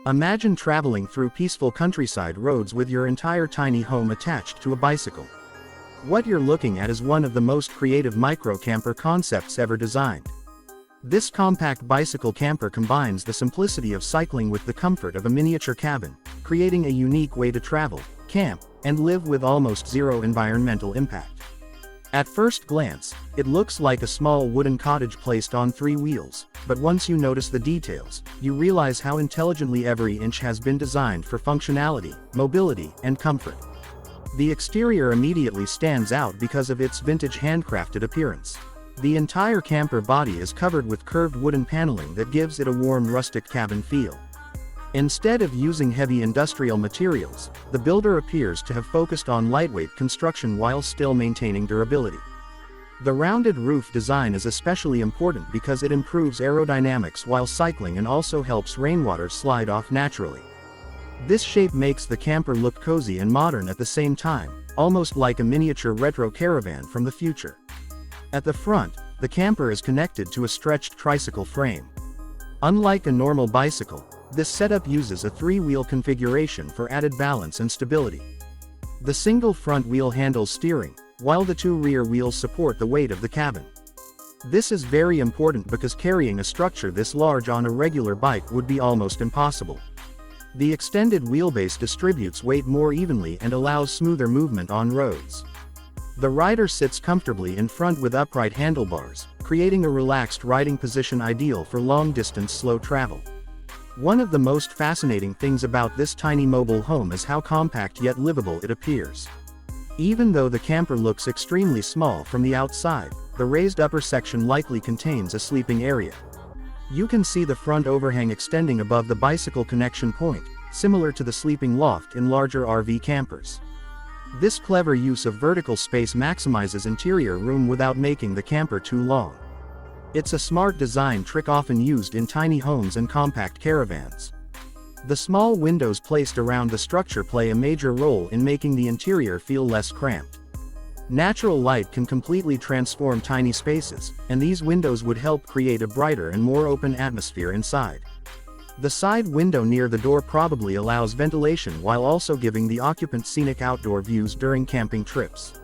Imagine traveling through peaceful countryside roads with your entire tiny home attached to a bicycle. What you're looking at is one of the most creative micro-camper concepts ever designed. This compact bicycle camper combines the simplicity of cycling with the comfort of a miniature cabin, creating a unique way to travel, camp, and live with almost zero environmental impact. At first glance, it looks like a small wooden cottage placed on 3 wheels, but once you notice the details, you realize how intelligently every inch has been designed for functionality, mobility, and comfort. The exterior immediately stands out because of its vintage handcrafted appearance. The entire camper body is covered with curved wooden paneling that gives it a warm rustic cabin feel. Instead of using heavy industrial materials, the builder appears to have focused on lightweight construction while still maintaining durability. The rounded roof design is especially important because it improves aerodynamics while cycling and also helps rainwater slide off naturally. This shape makes the camper look cozy and modern at the same time, almost like a miniature retro caravan from the future. At the front, the camper is connected to a stretched tricycle frame. Unlike a normal bicycle, this setup uses a 3-wheel configuration for added balance and stability. The single front wheel handles steering, while the 2 rear wheels support the weight of the cabin. This is very important because carrying a structure this large on a regular bike would be almost impossible. The extended wheelbase distributes weight more evenly and allows smoother movement on roads. The rider sits comfortably in front with upright handlebars, creating a relaxed riding position ideal for long-distance slow travel. One of the most fascinating things about this tiny mobile home is how compact yet livable it appears. Even though the camper looks extremely small from the outside, the raised upper section likely contains a sleeping area. You can see the front overhang extending above the bicycle connection point, similar to the sleeping loft in larger RV campers. This clever use of vertical space maximizes interior room without making the camper too long. It's a smart design trick often used in tiny homes and compact caravans. The small windows placed around the structure play a major role in making the interior feel less cramped. Natural light can completely transform tiny spaces, and these windows would help create a brighter and more open atmosphere inside. The side window near the door probably allows ventilation while also giving the occupant scenic outdoor views during camping trips.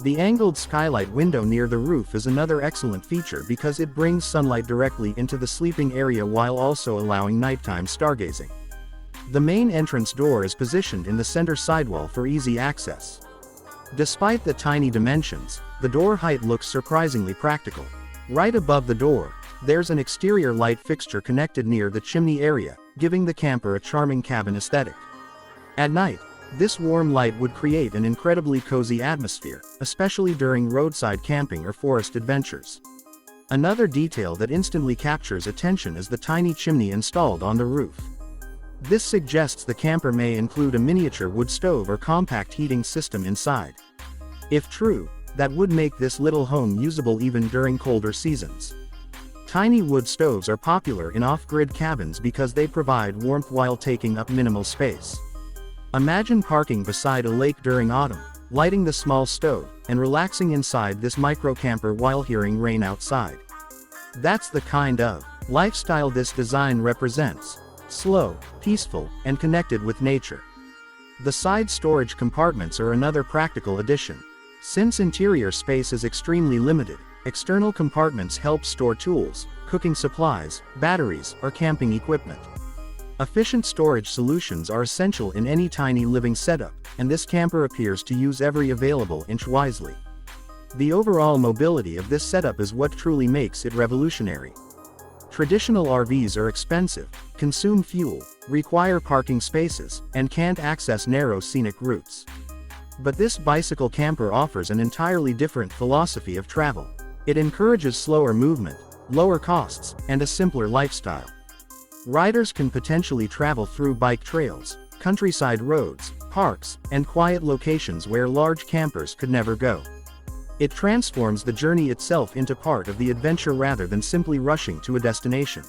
The angled skylight window near the roof is another excellent feature because it brings sunlight directly into the sleeping area while also allowing nighttime stargazing. The main entrance door is positioned in the center sidewall for easy access. Despite the tiny dimensions, the door height looks surprisingly practical. Right above the door, there's an exterior light fixture connected near the chimney area, giving the camper a charming cabin aesthetic. At night, this warm light would create an incredibly cozy atmosphere, especially during roadside camping or forest adventures. Another detail that instantly captures attention is the tiny chimney installed on the roof. This suggests the camper may include a miniature wood stove or compact heating system inside. If true, that would make this little home usable even during colder seasons. Tiny wood stoves are popular in off-grid cabins because they provide warmth while taking up minimal space. Imagine parking beside a lake during autumn, lighting the small stove, and relaxing inside this micro-camper while hearing rain outside. That's the kind of lifestyle this design represents: slow, peaceful, and connected with nature. The side storage compartments are another practical addition. Since interior space is extremely limited, external compartments help store tools, cooking supplies, batteries, or camping equipment. Efficient storage solutions are essential in any tiny living setup, and this camper appears to use every available inch wisely. The overall mobility of this setup is what truly makes it revolutionary. Traditional RVs are expensive, consume fuel, require parking spaces, and can't access narrow scenic routes. But this bicycle camper offers an entirely different philosophy of travel. It encourages slower movement, lower costs, and a simpler lifestyle. Riders can potentially travel through bike trails, countryside roads, parks, and quiet locations where large campers could never go. It transforms the journey itself into part of the adventure rather than simply rushing to a destination.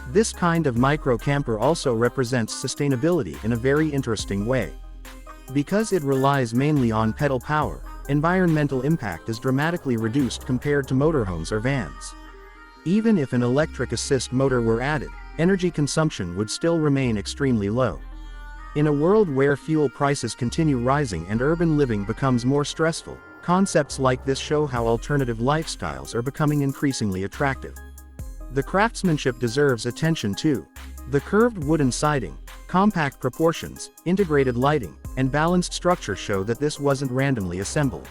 This kind of micro-camper also represents sustainability in a very interesting way. Because it relies mainly on pedal power, environmental impact is dramatically reduced compared to motorhomes or vans. Even if an electric assist motor were added, energy consumption would still remain extremely low. In a world where fuel prices continue rising and urban living becomes more stressful, concepts like this show how alternative lifestyles are becoming increasingly attractive. The craftsmanship deserves attention too. The curved wooden siding, compact proportions, integrated lighting, and balanced structure show that this wasn't randomly assembled.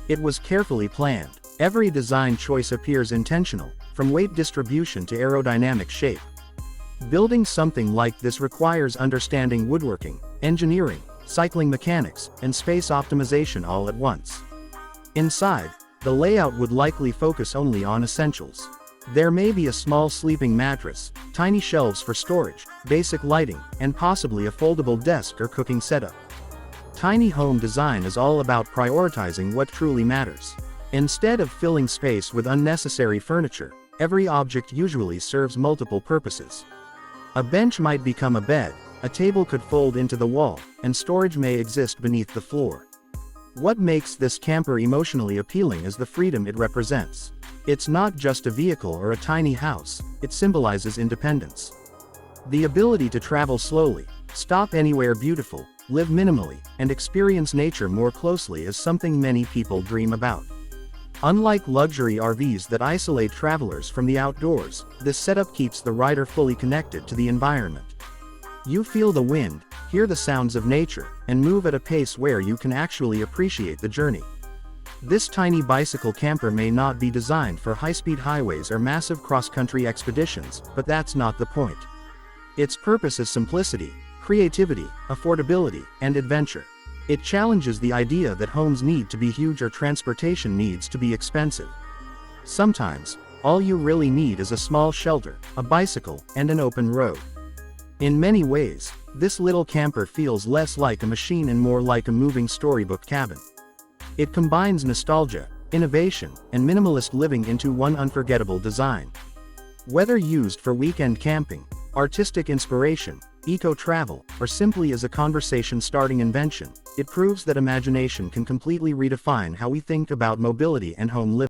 It was carefully planned. Every design choice appears intentional, from weight distribution to aerodynamic shape. Building something like this requires understanding woodworking, engineering, cycling mechanics, and space optimization all at once. Inside, the layout would likely focus only on essentials. There may be a small sleeping mattress, tiny shelves for storage, basic lighting, and possibly a foldable desk or cooking setup. Tiny home design is all about prioritizing what truly matters. Instead of filling space with unnecessary furniture, every object usually serves multiple purposes. A bench might become a bed, a table could fold into the wall, and storage may exist beneath the floor. What makes this camper emotionally appealing is the freedom it represents. It's not just a vehicle or a tiny house, it symbolizes independence. The ability to travel slowly, stop anywhere beautiful, live minimally, and experience nature more closely is something many people dream about. Unlike luxury RVs that isolate travelers from the outdoors, this setup keeps the rider fully connected to the environment. You feel the wind, hear the sounds of nature, and move at a pace where you can actually appreciate the journey. This tiny bicycle camper may not be designed for high-speed highways or massive cross-country expeditions, but that's not the point. Its purpose is simplicity, creativity, affordability, and adventure. It challenges the idea that homes need to be huge or transportation needs to be expensive. Sometimes, all you really need is a small shelter, a bicycle, and an open road. In many ways, this little camper feels less like a machine and more like a moving storybook cabin. It combines nostalgia, innovation, and minimalist living into one unforgettable design. Whether used for weekend camping, artistic inspiration, eco-travel, or simply as a conversation-starting invention, it proves that imagination can completely redefine how we think about mobility and home living.